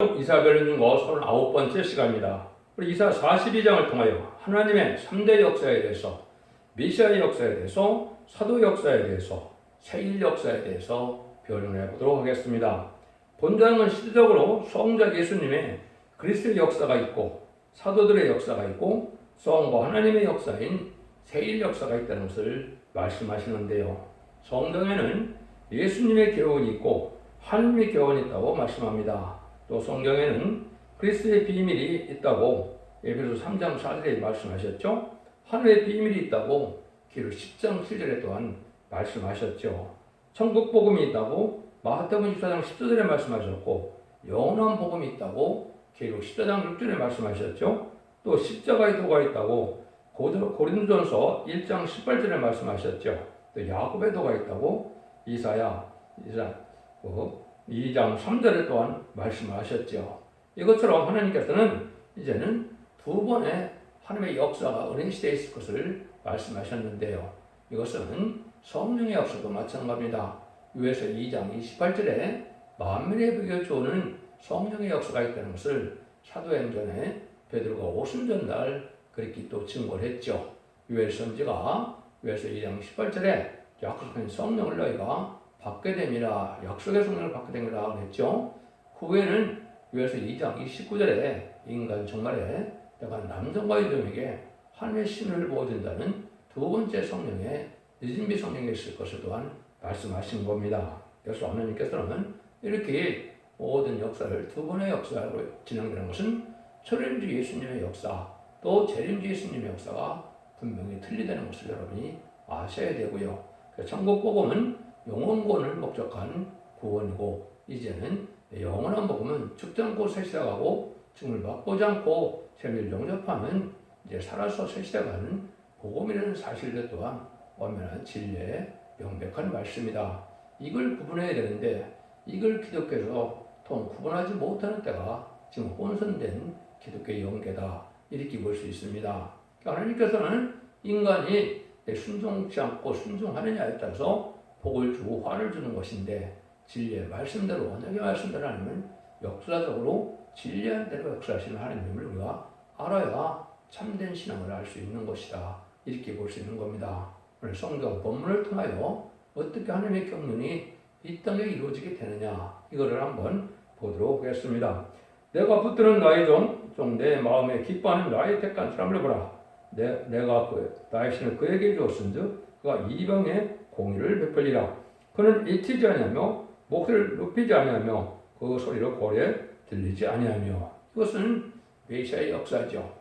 이사별 중고 39번째 시간입니다. 우리 이사 42장을 통하여 하나님의 3대 역사에 대해서, 메시아의 역사에 대해서, 사도 역사에 대해서, 세일 역사에 대해서 변론해 보도록 하겠습니다. 본장은 시대적으로 성자 예수님의 그리스도의 역사가 있고, 사도들의 역사가 있고, 성과 하나님의 역사인 세일 역사가 있다는 것을 말씀하시는데요. 성경에는 예수님의 교훈이 있고 하나님의 교훈이 있다고 말씀합니다. 또 성경에는 그리스도의 비밀이 있다고 에베소 3장 4절에 말씀하셨죠. 하늘의 비밀이 있다고 기록 10장 7절에 또한 말씀하셨죠. 천국 복음이 있다고 마태복음 14장 14절에 말씀하셨고, 영원한 복음이 있다고 기록 14장 6절에 말씀하셨죠. 또 십자가의 도가 있다고 고린도전서 1장 18절에 말씀하셨죠. 또 야곱의 도가 있다고 이사야 2장 3절에 또한 말씀하셨죠. 이것처럼 하나님께서는 이제는 두 번의 하나님의 역사가 은혜 시대에 있을 것을 말씀하셨는데요. 이것은 성령의 역사도 마찬가지입니다. 요에서 2장 28절에 만민의 복을 주는 성령의 역사가 있다는 것을 사도행전에 베드로가 오순절날 그렇게 또 증거를 했죠. 요엘 선지가 요에서 2장 18절에 약속한 성령을 너희가 받게 됩니다. 약속의 성령을 받게 됩니다. 그랬죠. 그 후에는 요에서 2장 29절에 인간 정말에 내가 남성과 여종에게 하늘의 신을 보여준다는 두 번째 성령의 늦은비 성령이 있을 것을 또한 말씀하신 겁니다. 그래서 하나님께서는 이렇게 모든 역사를 두 번의 역사로 진행되는 것은 초림주 예수님의 역사, 또 재림주 예수님의 역사가 분명히 틀리다는 것을 여러분이 아셔야 되고요. 천국 복음은 영원권을 목적한 구원이고, 이제는 영원한 복음은 죽지 않고 새 시대가고 죽음을 맛보지 않고 생을 영접하는 이제 살아서 새 시대가는 복음이라는 사실들 또한 엄연한 진리의 명백한 말씀이다. 이걸 구분해야 되는데, 이걸 기독교에서 통 구분하지 못하는 때가 지금 혼선된 기독교의 영계다, 이렇게 볼 수 있습니다. 하나님께서는 인간이 순종치 않고 순종하느냐에 따라서 복을 주고 화를 주는 것인데, 진리의 말씀대로, 언약의 말씀대로 하나님은 역사적으로 진리한 대로 역사하시는 하나님을 우리가 알아야 참된 신앙을 알 수 있는 것이다, 이렇게 볼 수 있는 겁니다. 오늘 성경 본문을 통하여 어떻게 하나님의 경륜이 이 땅에 이루어지게 되느냐, 이거를 한번 보도록 하겠습니다. 내가 붙드는 나의 종 내 마음에 기뻐하는 나의 택한 사람을 보라. 내가 나의 신을 그에게 주었은즉 그가 이방에 공의를 베풀리라. 그는 잊히지 아니하며 목소리를 높이지 아니하며 그 소리를 고래 들리지 아니하며. 이것은 메시아의 역사죠.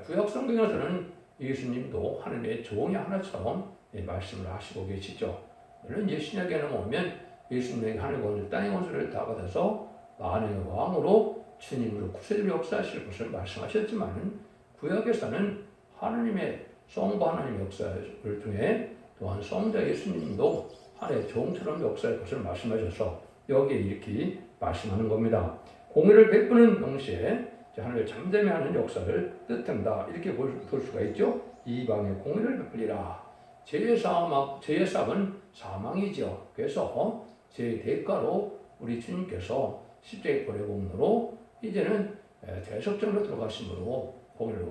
구약 성경에서는 예수님도 하나님의 종이 하나처럼 말씀을 하시고 계시죠. 물론 예수님에게는 오면 예수님에게 하늘 권세 땅의 권세를 다 받아서 만왕의 왕으로 주님으로 구세주로 역사하실 것을 말씀하셨지만, 구약에서는 하나님의 성과 하나님의 역사를 통해 또한 성자 예수님도 하나님의 종처럼 역사할 것을 말씀하셔서 여기에 이렇게 말씀하는 겁니다. 공의를 베푸는 동시에 하나님을 잠잠히 하는 역사를 뜻한다, 이렇게 볼 수가 있죠. 이방에 공의를 베풀리라. 죄의 사함은 사망이죠. 그래서 죄의 대가로 우리 주님께서 십자가의 보내공로로 이제는 대속정으로 들어가심으로 공의를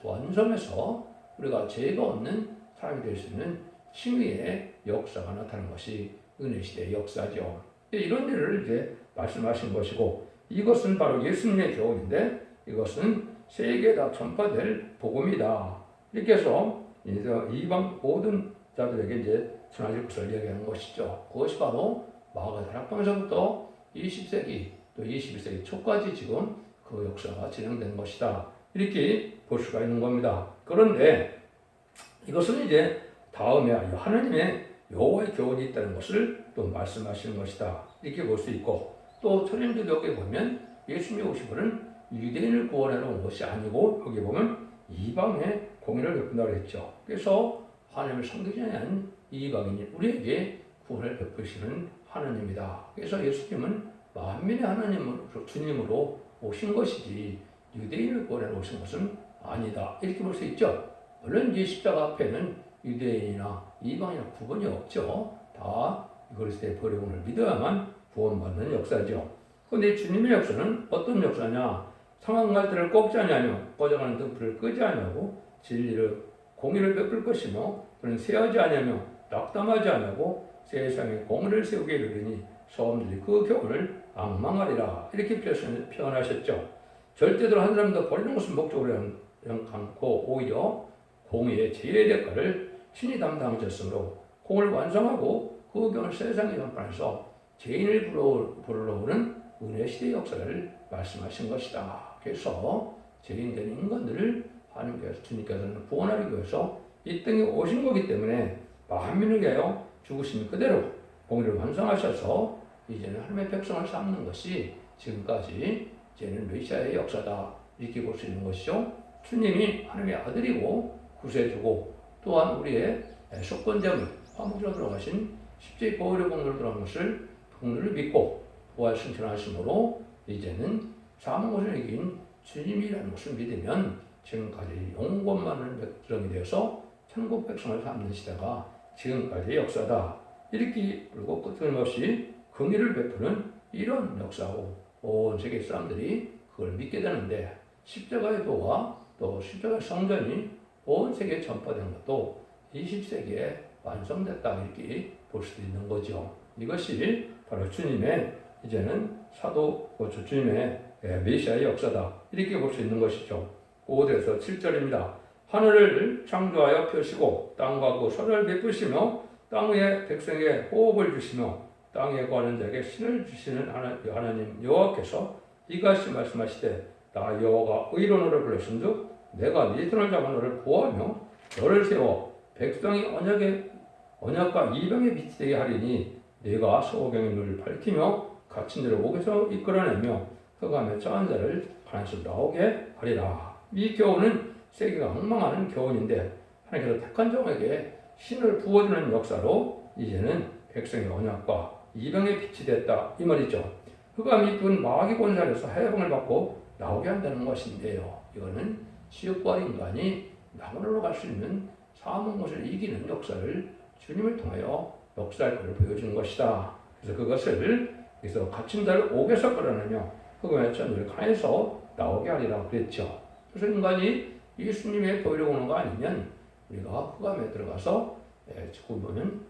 완성해서 우리가 죄가 없는 사람이 될 수 있는 칭의의 역사가 나타나는 것이 은혜시대의 역사죠. 이런 일을 이제 말씀하신 것이고, 이것은 바로 예수님의 교훈인데, 이것은 세계에 다 전파될 복음이다, 이렇게 해서 이방 모든 자들에게 이제 전하실 것을 얘기하는 것이죠. 그것이 바로 마가 다락방에서부터 20세기 또 21세기 초까지 지금 그 역사가 진행된 것이다, 이렇게 볼 수가 있는 겁니다. 그런데 이것은 이제 다음에 하나님의 여호와의 교훈이 있다는 것을 또 말씀하시는 것이다, 이렇게 볼 수 있고, 또 초림주역에 보면 예수님이 오신 것은 유대인을 구원하러 온 것이 아니고, 여기 보면 이방에 공의를 베푼다고 했죠. 그래서 하나님을 섬기지 않은 이방인이 우리에게 구원을 베푸시는 하나님이다. 그래서 예수님은 만민의 하나님으로, 주님으로 오신 것이지 유대인을 구원하러 오신 것은 아니다, 이렇게 볼 수 있죠. 물론 이제 십자가 앞에는 유대인이나 이방이나 구분이 없죠. 다 그리스도의 보혈을 믿어야만 구원받는 역사죠. 그런데 주님의 역사는 어떤 역사냐? 상황 갈대를 꺾지 아니하며 꺼져가는 등불을 끄지 아니하고 진리를 공의를 베풀 것이며 그는 세하지 아니하며 낙담하지 아니하고 세상에 공의를 세우게 이르리니 소음들이 그 교훈을 앙망하리라. 이렇게 표현하셨죠. 절대로 한 사람도 버리는 것을 목적으로 않고 오히려 공의의 제의 대가를 친히 담당하셨으므로 공을 완성하고 그 교훈을 세상에 전파해서 죄인을 불러오는 은혜 시대의 역사를 말씀하신 것이다. 그래서 죄인된 인간들을 하나님께서 주님께서는 구원하기 위해서 이 땅에 오신 거기 때문에 만민을 위하여 죽으신 그대로 공의를 완성하셔서 이제는 하나님의 백성을 삼는 것이 지금까지 이제는 메시아의 역사다. 이렇게 볼 수 있는 것이죠. 주님이 하나님의 아들이고 구세주고 또한 우리의 속건제물 화목제로 들어가신 십자의 보혈의 공로로 들어간 것을 공로를 믿고 부활 승천하심으로 이제는 사망을 이긴 주님이라는 것을 믿으면 지금까지 영원 많은 백성이 되어서 천국 백성을 삼는 시대가 지금까지의 역사다. 이렇게 그리고 끊임없이 긍휼을 베푸는 이런 역사고 온 세계 사람들이 그걸 믿게 되는데 십자가의 도가 또 십자가의 성전이 온 세계에 전파된 것도 20세기에 완성됐다 이렇게 볼 수도 있는 거죠. 이것이 바로 주님의 이제는 사도 주님의 메시아의 역사다 이렇게 볼 수 있는 것이죠. 5절에서 7절입니다. 하늘을 창조하여 펴시고 땅과 그 서를 베푸시며 땅 위에 백성에게 호흡을 주시며 땅에 거하는 자에게 신을 주시는 하나님 여호와께서 이같이 말씀하시되 나 여호와가 의로 너를 불렀은즉 내가 네 손을 잡아 너를 보호하며 너를 세워 백성이 언약과 이방의 빛이 되게 하리니 네가 소경의 눈을 밝히며 갇힌 자를 옥에서 이끌어내며 흑암에 처한 자를 가난에서 나오게 하리라. 이 교훈은 세계가 엉망하는 교훈인데 하나님께서 택한 종에게 신을 부어주는 역사로 이제는 백성의 언약과 이방의 빛이 됐다 이 말이죠. 흑암이 둔 마귀 권세에서 해방을 받고 나오게 한다는 것인데요. 이거는 지옥과 인간이 낙원으로 갈 수 있는 사망 것을 이기는 역사를 주님을 통하여 역사할 것을 보여주는 것이다. 그래서 그것을 그래서 갇힌 자를 옥에서 끌어내며 흑암의 천을 가에서 나오게 하리라 그랬죠. 그래서 인간이 예수님의 보혈을 오는 거 아니면 우리가 흑암에 들어가서 죽으면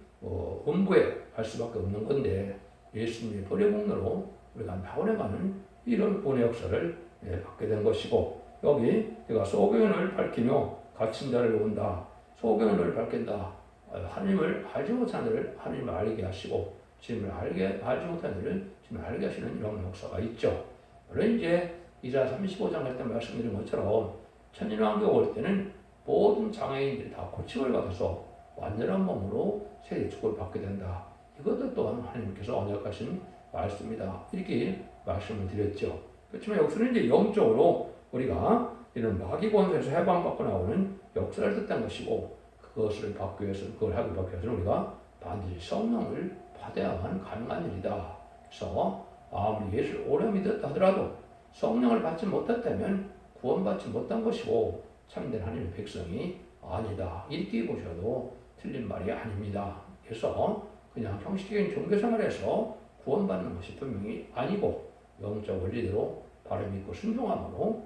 음부에 갈 수밖에 없는 건데 예수님의 보혈의 공로로 우리가 낙원에 가는 이런 구원의 역사를 받게 된 것이고 여기 내가 소경을 밝히며 갇힌 자를 온다. 소경을 밝힌다. 하나님을 알지 못한 자를 하나님을 알게 하시고 주님을 알지 못한 자를 주님을 알게 하시는 이런 역사가 있죠. 물론 이제 이사 35장 할 때 말씀드린 것처럼 천인왕국 올 때는 모든 장애인들이 다 고침을 받아서 완전한 몸으로 새 축복을 받게 된다. 이것도 또한 하나님께서 언약하신 말씀이다. 이렇게 말씀을 드렸죠. 그렇지만 역사는 이제 영적으로 우리가 이런 마귀 권세에서 해방받고 나오는 역사를 뜻한 것이고 그것을 받기 위해서 그걸 하기 위해서는 우리가 반드시 성령을 받아야만 가능한 일이다. 그래서 아무리 예수를 오래 믿었다 하더라도 성령을 받지 못했다면 구원받지 못한 것이고 참된 하나님의 백성이 아니다. 이렇게 보셔도 틀린 말이 아닙니다. 그래서 그냥 형식적인 종교생활에서 구원받는 것이 분명히 아니고 영적 원리대로 바로 믿고 순종함으로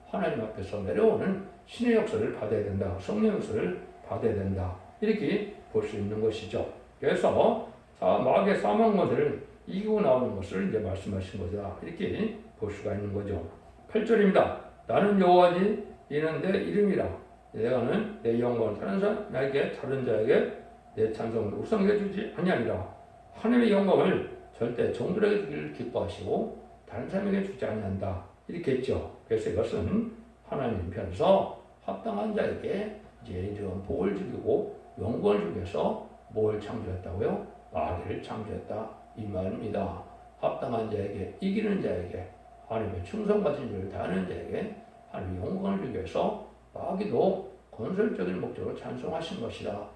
하나님 앞에서 내려오는 신의 역사를 받아야 된다. 성령 역사를 받아야 된다. 이렇게 볼 수 있는 것이죠. 그래서 마귀의 사망권을 이기고 나오는 것을 이제 말씀하신 거다. 이렇게 볼 수가 있는 거죠. 8절입니다. 나는 여호와니 이는 내 이름이라. 내가는 내 영광을 다른 자에게 내 찬송을 우상하게 주지 아니하리라. 하나님의 영광을 절대 종들에게 주기를 기뻐하시고 다른 사람에게 주지 아니한다. 이렇게 했죠. 그래서 이것은 하나님 편에서 합당한 자에게 이제 이런 복을 주고 영광을 주기 위해서 뭘 창조했다고요? 마귀를 창조했다. 이 말입니다. 합당한 자에게, 이기는 자에게, 하나님의 충성받은 일을 다하는 자에게 하나님의 영광을 주기 위해서 마귀도 건설적인 목적으로 찬송하신 것이다.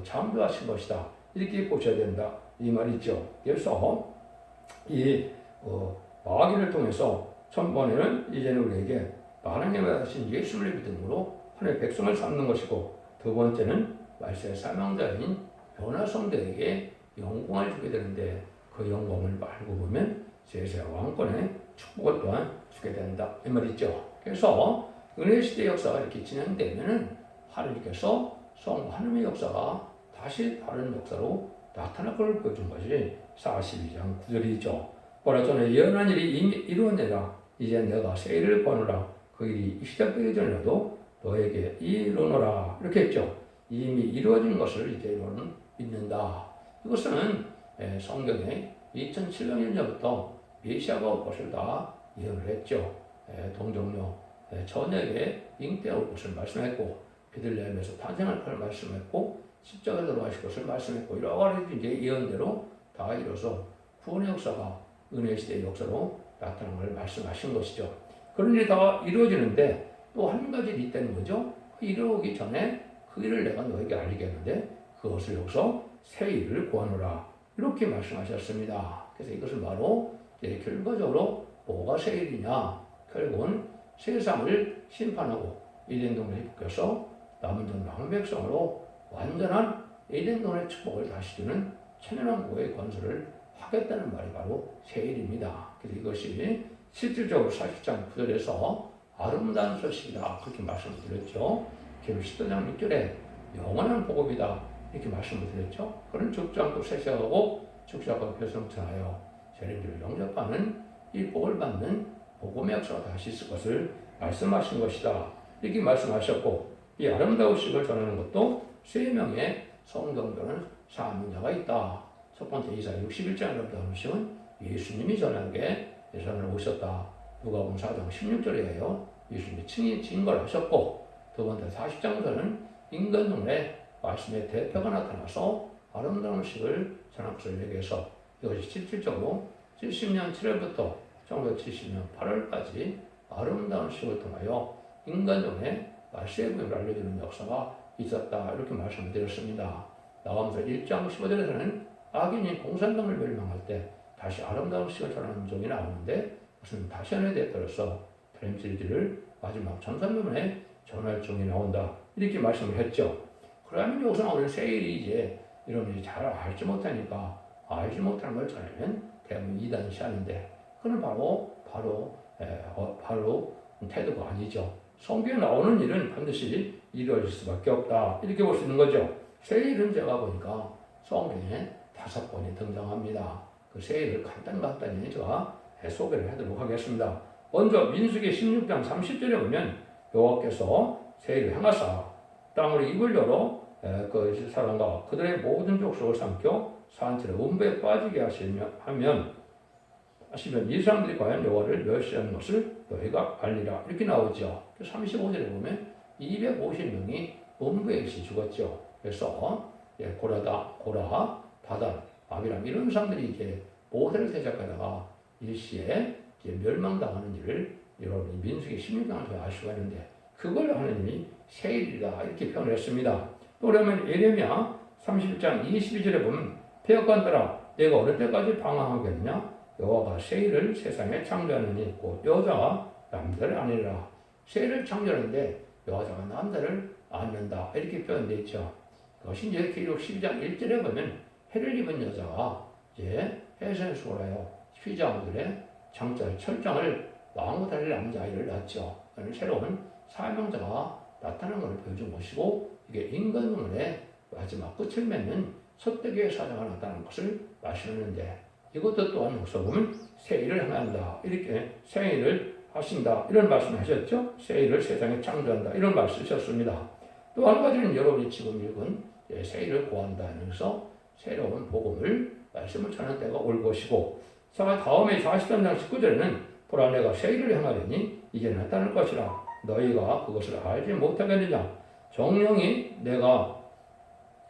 창조하신 것이다. 이렇게 보셔야 된다. 이 말이죠. 그래서 이 마귀를 통해서 첫 번에는 이제는 우리에게 하나님의 하신 예수를 믿음으로 하나님의 백성을 삼는 것이고 두 번째는 말세의 사망자인 변화성들에게 영광을 주게 되는데 그 영광을 알고 보면 제세 왕권의 축복을 또한 주게 된다 이 말이죠. 그래서 은혜 시대 역사가 이렇게 진행되면은 하나님께서 하나님의 역사가 다시 다른 역사로 나타날 걸 보여준 것이 42장 9절이죠. 보라 전에 예언한 일이 이미 이루어내라. 이제 내가 새 일을 보노라. 그 일이 시작되기 전이라도 너에게 이르노라. 이렇게 했죠. 이미 이루어진 것을 이제는 믿는다. 이것은 성경에 2700년 전부터 메시아가 올 것을 다 예언을 했죠. 동정녀 전에게 잉태가 올 것을 말씀했고 베들레헴에서 탄생할 것을 말씀했고 십자가에 들어가실 것을 말씀했고 여러 가지 이제 예언대로 다 이뤄서 구원의 역사가 은혜 시대의 역사로 나타난 걸 말씀하신 것이죠. 그런 일이 다 이루어지는데 또 한 가지 일이 있다는 거죠. 그 이루어오기 전에 그 일을 내가 너에게 알리겠는데 그것을 여기서 새 일을 구하노라 이렇게 말씀하셨습니다. 그래서 이것은 바로 결과적으로 뭐가 새 일이냐? 결국은 세상을 심판하고 에덴동을 회복해서 남은 전 왕백성으로 완전한 에덴동의 축복을 다시 주는 천연왕국의 건설을 하겠다는 말이 바로 새 일입니다. 그래서 이것이 실질적으로 40장 9절에서 아름다운 소식이다 그렇게 말씀을 드렸죠. 계시록 14장 6절에 영원한 복음이다 이렇게 말씀을 드렸죠. 그런 죽지 않고 쇠쇠하고 죽지 않고 별성천하여 재림들을 영접하는 이 복을 받는 복음의 역사가 다시 있을 것을 말씀하신 것이다 이렇게 말씀하셨고 이 아름다운 소식을 전하는 것도 3명의 성경전은 사명자가 있다. 첫 번째 이사야 61장 아름다운 소식은 예수님이 전하게 예수님을 오셨다. 누가복음 4장 16절이에요. 예수님이 친히 증거하셨고 두 번째 40장에서는 인간동의 말씀의 대표가 나타나서 아름다운 식을 전한 것을 얘기해서 이것이 실질적으로 70년 7월부터 1970년 8월까지 아름다운 식을 통하여 인간동의 말씀의 부분을 알려주는 역사가 있었다 이렇게 말씀을 드렸습니다. 나가면서 1장 15절에서는 악인이 공산당을 멸망할 때 다시 아름다운 식을 전하는 종이 나오는데 무슨 다시안에 대해서 드림질들을 마지막 전산면에 전할 종이 나온다 이렇게 말씀을 했죠. 그러면 여기서 나오는 새 일이 이제 이런 일이 잘 알지 못하니까 알지 못하는 걸 전하면 대부분 이단시하는데 그건 바로 태도가 아니죠. 성경에 나오는 일은 반드시 이루어질 수밖에 없다 이렇게 볼 수 있는 거죠. 새 일은 제가 보니까 성경에 5번이 등장합니다. 그 새 일을 간단히 제가 소개를 하도록 하겠습니다. 먼저 민수기 16장 30절에 보면 여호와께서 새 일을 행하사 땅으로 입을 열어 그 사람과 그들의 모든 족속을 삼켜 산채로 음부에 빠지게 하시면 이 사람들이 과연 여호와를 멸시하는 것을 너희가 알리라 이렇게 나오죠. 35절에 보면 250명이 음부에 죽었죠. 그래서 고라, 다단, 아비람 이런 사람들이 이제 모세를 대적하다가 일시에 이제 멸망당하는 일을 여러분이 민수기 16장에서 알 수가 있는데 그걸 하나님이 새 일이다 이렇게 표현을 했습니다. 또 그러면 예레미야 31장 22절에 보면 폐역관들아 내가 어느 때까지 방황하겠느냐 여호와가 새 일을 세상에 창조하느니 곧 여자가 남자를 아니라 새 일을 창조하는데 여자가 남자를 않는다 이렇게 표현되어 있죠. 그것이 이제 계시록 12장 1절에 보면 해를 입은 여자가 이제 해선에 수월하여 휘장들의 장자의 철장을 나무 달릴 남자아이를 낳죠. 새로운 사명자가 나타나는 것을 보여준 것이고 이게 인간문의 마지막 끝을 맺는 첫대기의 사자가 나타나는 것을 말씀하는데 이것도 또한 여기서 보면 새 일을 행한다 이렇게 새 일을 하신다 이런 말씀을 하셨죠. 새 일을 세상에 창조한다 이런 말씀을 하셨습니다. 또 한 가지는 여러분이 지금 읽은 새 일을 구한다 하면서 새로운 복음을 말씀을 전하는 때가 올 것이고 다음에 43장 19절에는 보라 내가 새 일을 행하려니 이제 나타날 것이라 너희가 그것을 알지 못하겠느냐 정령이 내가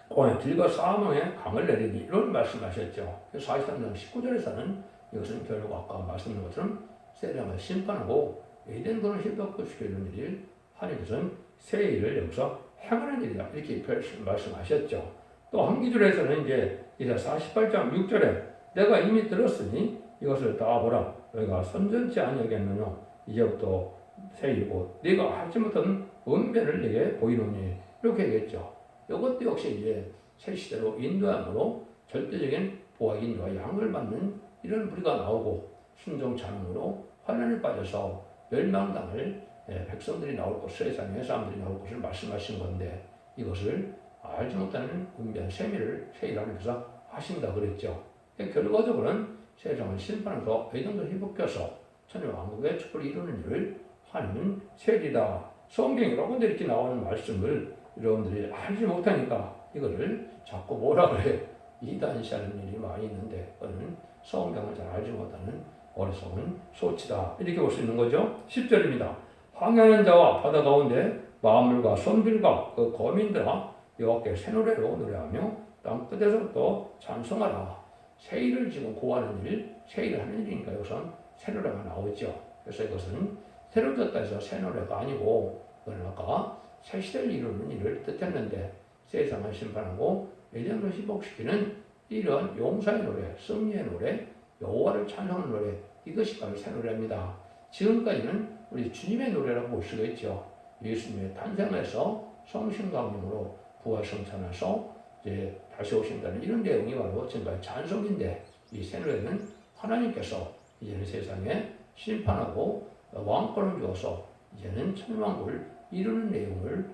오늘 길과 사망의 강을 내리니 이런 말씀하셨죠. 43장 19절에서는 이것은 결국 아까 말씀드린 것처럼 세상을 심판하고 에덴동을 회복시키는 일 하는 것은 새 일을 여기서 행하는 일이다 이렇게 말씀하셨죠. 또 한 기절에서는 이제 48장 6절에 내가 이미 들었으니 이것을 다 보라 너희가 선전치 아니하겠느냐 이제부터 새 일이고 네가 하지 못한 은변을 네게 보이노니 이렇게 얘기했죠. 이것도 역시 이제 새 시대로 인도함으로 절대적인 보아 인도와 양을 받는 이런 부류가 나오고 순종치 않음으로 환난에 빠져서 멸망당할 백성들이 나올 것, 세상의 사람들이 나올 것을 말씀하신 건데 이것을 알지 못하는 은비한 세일을 하면서 하신다 그랬죠. 결과적으로는 세상을 심판해서 의정도 회복해서 천년왕국의 축복을 이루는 일을 하는 세일이다. 성경에 여러 군데 이렇게 나오는 말씀을 여러분들이 알지 못하니까 이거를 자꾸 뭐라 그래 이단시하는 일이 많이 있는데 그거는 성경을 잘 알지 못하는 어리석은 소치다. 이렇게 볼 수 있는 거죠. 10절입니다. 황야하는 자와 바다 가운데 만물과 선들과 그 거민들아 여호와께 새 노래로 노래하며 땅 끝에서부터 찬송하라. 세일을 지금 고하는 일, 세일을 하는 일이니까 여기선 새 노래가 나오죠. 그래서 이것은 새로 졌다 해서 새 노래가 아니고 그건 아까 새 시대를 이루는 일을 뜻했는데 세상을 심판하고 예정을 회복시키는 이런 용사의 노래, 승리의 노래, 여호와를 찬송하는 노래 이것이 바로 새 노래입니다. 지금까지는 우리 주님의 노래라고 볼 수가 있죠. 예수님의 탄생에서 성신강림으로 부활성찬해서 이제 다시 오신다는 이런 내용이 바로 지금까지 찬송인데 이 새 노래는 하나님께서 이제는 세상에 심판하고 왕권을 주어서 이제는 천왕국을 이루는 내용을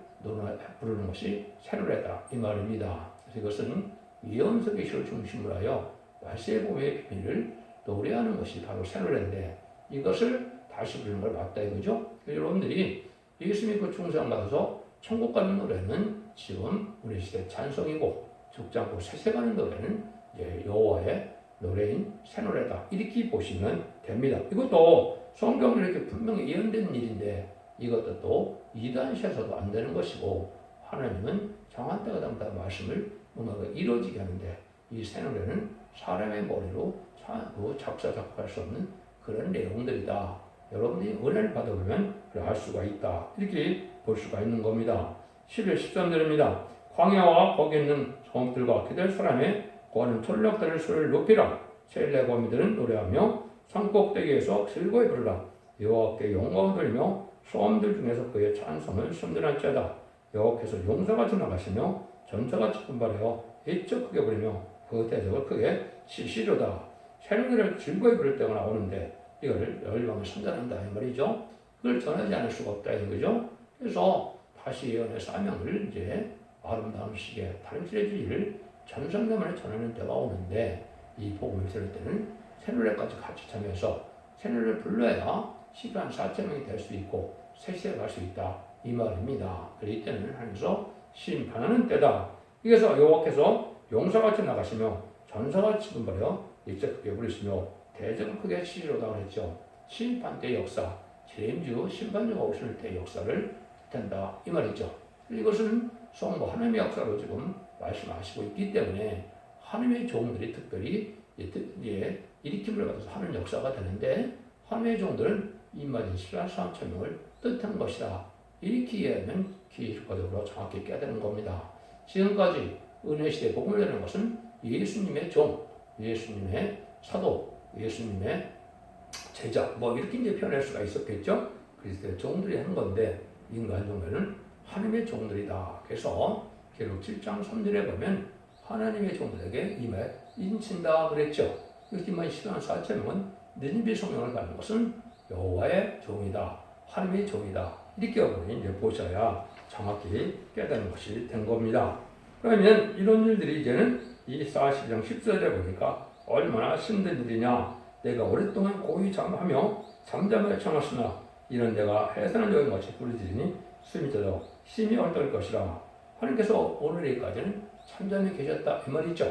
부르는 것이 새 노래다 이 말입니다. 그래서 이것은 예언서의 시를 중심으로 하여 말세복음의 비밀을 노래하는 것이 바로 새 노래인데 이것을 다시 부르는 걸 맞다 이거죠. 여러분들이 예수 믿고 충성받아서 천국 가는 노래는 지금 우리 시대 찬송이고 죽지 않고 세세가는 노래는 여호와의 노래인 새 노래다 이렇게 보시면 됩니다. 이것도 성경에 이렇게 분명히 예언된 일인데 이것도 또 이단시에서도 안 되는 것이고 하나님은 정한 때가 되면 말씀을 뭔가 이루어지게 하는데 이 새 노래는 사람의 머리로 작사 작곡할 수 없는 그런 내용들이다. 여러분들이 은혜를 받아보면 알 수가 있다. 이렇게 볼 수가 있는 겁니다. 11, 13절입니다. 광야와 거기 있는 성들과 그들 사람의 거하는 천력들의 소리를 높이라. 세일의 거미들은 노래하며 산꼭대기에서 즐거이 부르라. 여호와께 영광을 돌리며 소음들 중에서 그의 찬송을 선전할지어다. 여호와께서 용사같이 나가시며 전사같이 분발하여 일적 크게 부리며 그 대적을 크게 치시려다. 새 노래를 즐거이 부를 때가 나오는데 이걸 열방을 선전한다 이 말이죠. 그걸 전하지 않을 수가 없다 이 거죠. 그래서 다시 예언의 사명을 이제 아름다운 시계 다른 시대주의를 전 성도만에 전하는 때가 오는데 이 복음을 들을 때는 새 노래까지 같이 참여해서 새 노래를 불러야 시간 4,000명이 될 수 있고 새 시대에 갈 수 있다 이 말입니다. 그래서 이때는 하나님께서 심판하는 때다. 그래서 여호와께서 용사같이 나가시며 전사같이 분발하여 일제 크게 부리시며 대적을 크게 치시려다 그랬죠. 심판 때 역사, 재임주 심판주가 오실 때 역사를 뜻한다 이 말이죠. 이것은 성부 하나님의 역사로 지금 말씀하시고 있기 때문에 하나님의 종들이 특별히 일으킴을 받아서 하는 역사가 되는데 하나님의 종들은 임마진 14,000명을 뜻한 것이다. 이렇게 이해하면 기술과적으로 정확히 깨닫는 겁니다. 지금까지 은혜시대 복음을 내는 것은 예수님의 종, 예수님의 사도, 예수님의 제자 뭐 이렇게 이제 표현할 수가 있었겠죠. 그리스도의 종들이 한 건데 인간 종들은 하나님의 종들이다. 그래서 계록 7장 3절에 보면 하나님의 종들에게 임해 인친다 그랬죠. 이렇게만 14,000명은 느니베 소명을 받는 것은 여호와의 종이다. 하나님의 종이다. 이렇게 여러분이 이제 보셔야 정확히 깨닫는 것이 된 겁니다. 그러면 이런 일들이 이제는 이 40장 14절에 보니까 얼마나 힘든 일이냐. 내가 오랫동안 고이 잠하며 잠잠하여 참았으나 이런 내가 해산한 여인 같이 부르짖으니 숨이 젖어 심히 얼떨 것이라. 하나님께서 오늘까지는 잠잠히 계셨다 이 말이죠.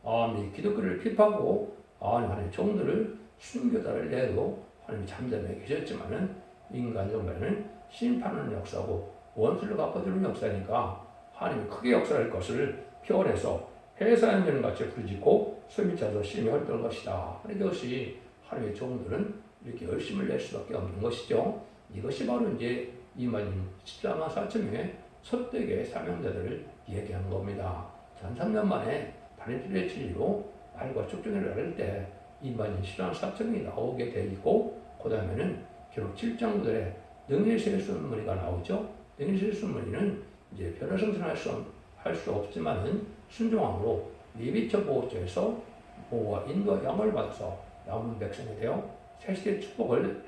아니 기독교를 피파하고 하나님의 종들을 순교자를 내도 하나님이 잠잠히 계셨지만은 인간 정말은 심판하는 역사고 원수를 갚아주는 역사니까 하나님이 크게 역사할 것을 표현해서 해산한 여인 같이 부르짖고 숨이 젖어 심히 얼떨 것이다. 이것이 하나님의 종들은 이렇게 열심을 낼 수밖에 없는 것이죠. 이것이 바로 이제 이만인 14만 4천 명의 첫대의 사명자들을 얘기한 겁니다. 전 3년 만에 다른 주의 진리로 말과 축종을 열을 때 이만인 14만 4천 명이 나오게 돼 있고 그 다음에는 기록 7장 9절에 능일세의 순문이가 나오죠. 능일세의 순문이는 이제 변호성전할 수 없지만은 순종함으로 레위처 보호처에서 보호와 인도와 양을 받아서 남은 백성이 되어 새시대의 축복을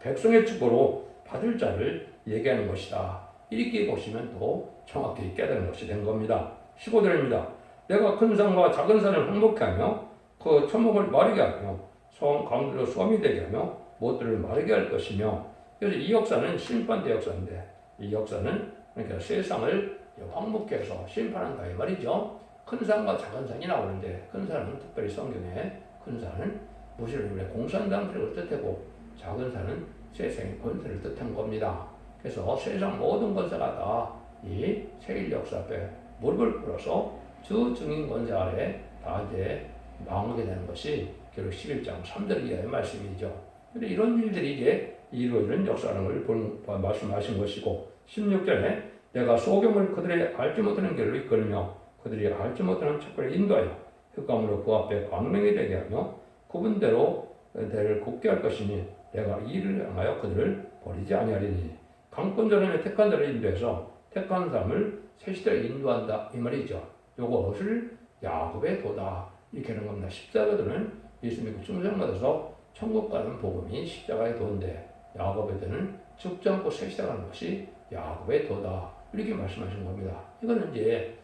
백성의 축복으로 받을 자를 얘기하는 것이다. 이렇게 보시면 또 정확히 깨달은 것이 된 겁니다. 15절입니다. 내가 큰 산과 작은 산을 항목케 하며 그 초목을 마르게 하며 성 가운데로 수험이 되게 하며 못들을 마르게 할 것이며. 그래서 이 역사는 심판대 역사인데, 이 역사는 그러니까 세상을 황목케 해서 심판한다 이 말이죠. 큰 산과 작은 산이 나오는데, 큰 산은 특별히 성경에 큰 산은 무엇을 공산당들을 뜻하고 작은 산은 세상의 권세를 뜻한 겁니다. 그래서 세상 모든 권세가 다 이 세일 역사 앞에 무릎을 꿇어서 주 증인 권세 아래 다 이제 망하게 되는 것이 결국 11장 3절 이하의 말씀이죠. 그런데 이런 일들이 이제 이루어지는 역사라는 걸 말씀하신 것이고, 16절에 내가 소경을 그들의 알지 못하는 길로 이끌며 그들이 알지 못하는 척을 인도하여 흑암으로 그 앞에 광명이 되게 하며 구분대로 대를 굽게 할 것이니 내가 이를 향하여 그들을 버리지 아니하리니. 강권자는 택한 자를 인도해서 택한 사람을 새 시대에 인도한다 이 말이죠. 요것을 야곱의 도다 이렇게 하는 겁니다. 십자가도는 예수 믿고 충성받아서 천국 가는 복음이 십자가의 도인데, 야곱의 도는 죽지 않고 새 시대 가는 것이 야곱의 도다 이렇게 말씀하신 겁니다. 이거는 이제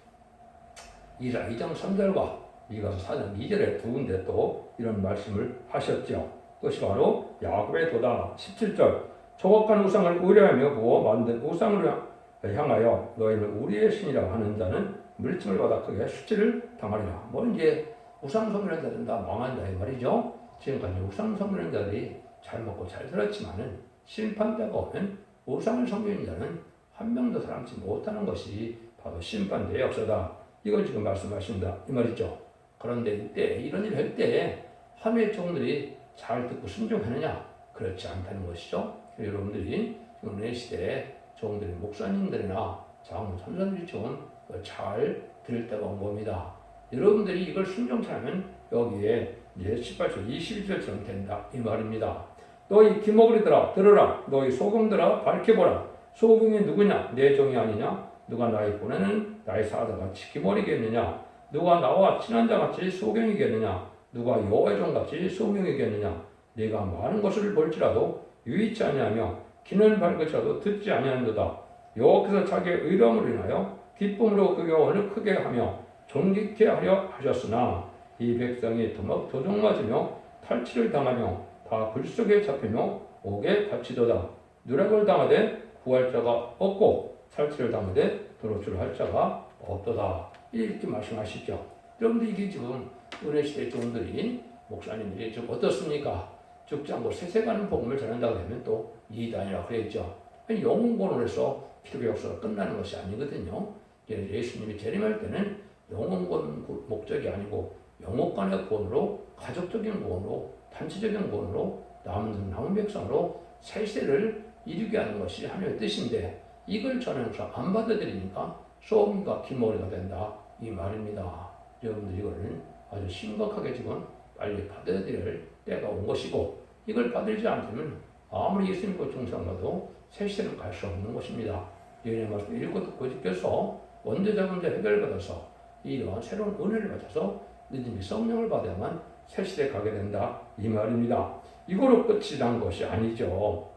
이사 2장 3절과 이가서 4장 2절에 두 군데 또 이런 말씀을 하셨죠. 그것이 바로 야곱의 도다. 17절 조각한 우상을 의뢰하며 부어 만든 우상을 향하여 너희는 우리의 신이라고 하는 자는 물침을 받아 크게 수치를 당하리라. 뭐 이제 우상 섬기는 자들은 다 망한다 이 말이죠. 지금까지 우상 섬기는 자들이 잘 먹고 잘 살았지만은 심판 때가 오면 우상을 섬기는 자는 한 명도 살아남지 못하는 것이 바로 심판대의 역사다. 이걸 지금 말씀하신다 이 말이죠. 그런데 이때 이런 일을 할 때 하나님의 종들이 잘 듣고 순종하느냐? 그렇지 않다는 것이죠. 여러분들이 지금 내 시대에 종들이 목사님들이나 장로 선생들이 좀 잘 들을 때가 온 겁니다. 여러분들이 이걸 순종하면 여기에 이제 18절 21절처럼 된다 이 말입니다. 너희 기목이들아 들으라. 너희 소경들아 밝혀보라. 소경이 누구냐? 내 종이 아니냐? 누가 나의 보내는 나의 사자같이 기머리겠느냐? 누가 나와 친한 자같이 소경이겠느냐? 누가 여호와의 종같이 소경이겠느냐? 네가 많은 것을 볼지라도 유의치 아니하며 귀는 밝을지라도 듣지 아니하는도다. 여호와께서 자기의 의로움으로 인하여 기쁨으로 그 교훈을 크게 하며 존귀케 하려 하셨으나 이 백성이 도둑 맞으며 탈취를 당하며 다 불속에 잡히며 옥에 갇히도다. 누락을 당하되 구할 자가 없고 탈취를 당하되 도로출을 할 자가 없도다. 이렇게 말씀하시죠. 여러분들 이게 지금 은혜시대 종들이 목사님들이 좀 어떻습니까? 죽지 않고 세세가는 복음을 전한다고 하면 또 이단이라고 그랬죠. 영혼권으로 해서 기독교 역사가 끝나는 것이 아니거든요. 예수님이 재림할 때는 영혼권 목적이 아니고 영혼간의 구원으로, 가족적인 구원으로, 단체적인 구원으로 남은 백성으로 새 시대를 이루게 하는 것이 하나님의 뜻인데, 이걸 전해서 안 받아들이니까 소음과 기머리가 된다 이 말입니다. 여러분들 이거는 아주 심각하게 지금 빨리 받아들일 때가 온 것이고, 이걸 받아들이지 않으면 아무리 예수님과 중상가도 새 시대는 갈 수 없는 것입니다. 예언의 말씀 읽고 듣고 지켜서 원죄자문제 해결받아서 이러한 새로운 은혜를 받아서 믿음이 성령을 받아야만 새 시대에 가게 된다 이 말입니다. 이거로 끝이 난 것이 아니죠.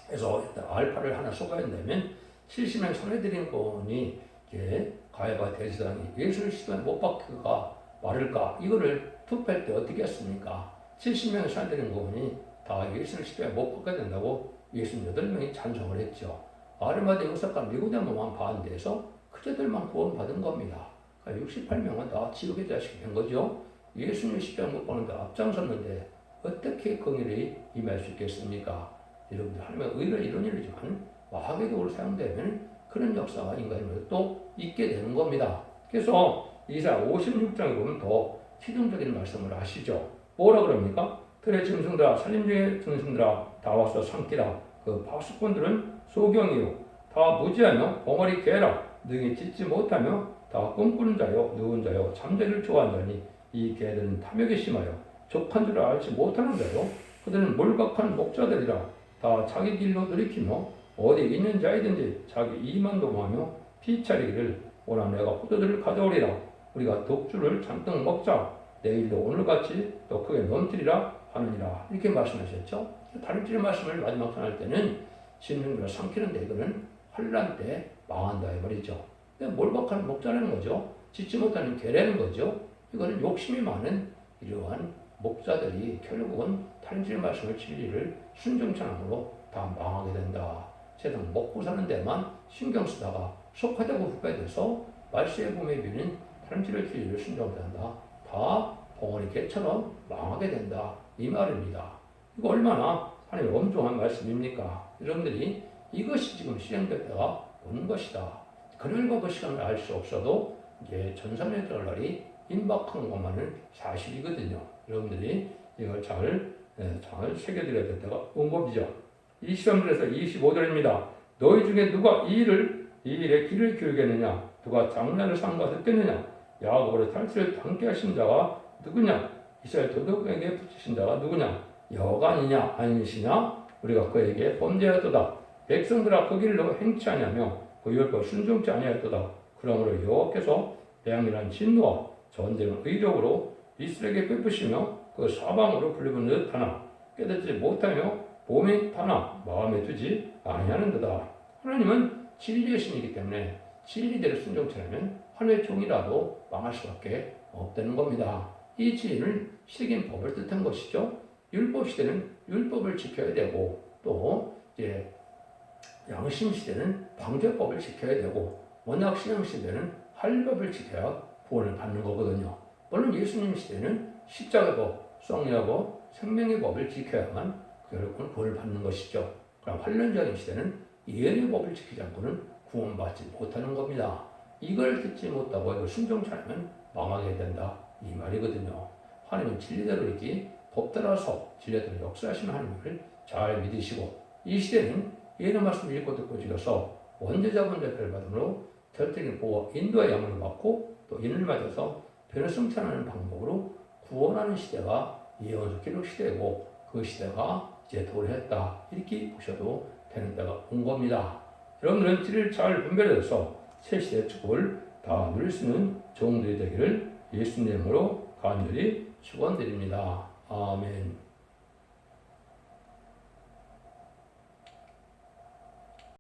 그래서 알파를 하나 쏟아낸다면 70명 선해드린 건이 가해바 대제사장이 예수를 시도에 못 박힐까 말을까 이거를 투표할 때 어떻게 했습니까? 70명이 선해드린 건이 다 예수를 시도에 못 박게 된다고 68명이 찬성을 했죠. 아르마데 용사가 미국의 몸만 반대해서 그자들만 구원받은 겁니다. 그러니까 68명은 다 지옥의 자식이 된 거죠. 예수님 십자가 못 박는데 앞장섰는데 어떻게 긍휼이 임할 수 있겠습니까? 여러분들 하나님의 의로 이런 일이지만 마귀의 도구로 사용되면 그런 역사가 인간에도 또 있게 되는 겁니다. 그래서 이사 56장에 보면 더 치명적인 말씀을 하시죠. 뭐라 그럽니까? 들의 짐승들아 살림 중의 짐승들아 다 와서 삼키라. 그 파수꾼들은 소경이요 다 무지하며 벙어리 개라. 능히 짖지 못하며 다 꿈꾸는 자요 누운 자요 잠자기를 좋아하는 자니 이 개들은 탐욕이 심하여 족한 줄을 알지 못하는 자요 그들은 몰각한 목자들이라. 다 자기 길로 들이키며 어디 있는 자이든지 자기 이만 도모하며 피차리기를 오라. 내가 포도주를 가져오리라. 우리가 독주를 잔뜩 먹자. 내일도 오늘같이 더 크게 넘치리라 하느니라 이렇게 말씀하셨죠. 다른 질 말씀을 마지막 전할 때는 짐승들을 삼키는데 이거는 환란 때 망한다 이 말이죠. 몰박하는 목자라는 거죠. 짓지 못하는 개라는 거죠. 이거는 욕심이 많은 이러한 목자들이 결국은 다른 질 말씀을 진리를 순종치 않으므로 다 망하게 된다. 세상 먹고 사는 데만 신경 쓰다가 속화되고 후패돼서 말세의 봄에 비는 다른 질의 진리를 순종한다. 다 벙어리 개처럼 망하게 된다. 이 말입니다. 이거 얼마나 하나님의 엄중한 말씀입니까? 여러분들이 이것이 지금 실행될 때가 온 것이다. 그날과 그 시간을 알 수 없어도 이제 전산에 들어갈 날이 임박한 것만은 사실이거든요. 여러분들이 이걸 잘 새겨드려야 될 때가 온 법이죠. 이 시험들에서 25절입니다. 너희 중에 누가 이 일에 귀를 기울겠느냐? 누가 장난을 산 것을 깼느냐? 야곱으로 탈취를 함께 하신 자가 누구냐? 이스라엘 도덕에게 붙이신 자가 누구냐? 여호와가 아니냐? 아니시냐? 우리가 그에게 범죄하였도다. 백성들아 그 길로 행치 아니하며 그 율법 순종치 아니하였도다. 그러므로 여호와께서 재앙이란 진노와 전쟁을 의력으로 이스라엘에게 베푸시며 그 사방으로 불리는 듯 하나 깨닫지 못하며 몸에 타나 마음에 두지 아니하는도다. 하나님은 진리의 신이기 때문에 진리대로 순종치 않으면 하늘의 종이라도 망할 수밖에 없다는 겁니다. 이 진리는 시대적인 법을 뜻한 것이죠. 율법 시대는 율법을 지켜야 되고 또 이제 양심 시대는 방제법을 지켜야 되고 원약 신앙 시대는 할법을 지켜야 구원을 받는 거거든요. 물론 예수님 시대는 십자가법, 성례법, 생명의 법을 지켜야만 결국은 구원을 받는 것이죠. 그럼 환란적인 시대는 예언의 법을 지키지 않고는 구원받지 못하는 겁니다. 이걸 듣지 못하고 이걸 순종치 않으면 망하게 된다 이 말이거든요. 하나님은 진리대로 이렇게 법 따라서 진리대로 역사하시는 하나님을 잘 믿으시고 이 시대는 예언의 말씀을 읽고 듣고 지켜서 원죄자분 대표를 받음으로 절대적인 보호 인도의 양을 받고 또 인을 맞아서 변을 성찬하는 방법으로 구원하는 시대가 예언서 기록 시대고 그 시대가 이제 도래했다 이렇게 보셔도 되는 때가 온 겁니다. 여러분들은 진리를 잘 분별해서 새 시대의 축복을 다 누릴 수 있는 종들이 되기를 예수님으로 간절히 축원드립니다. 아멘.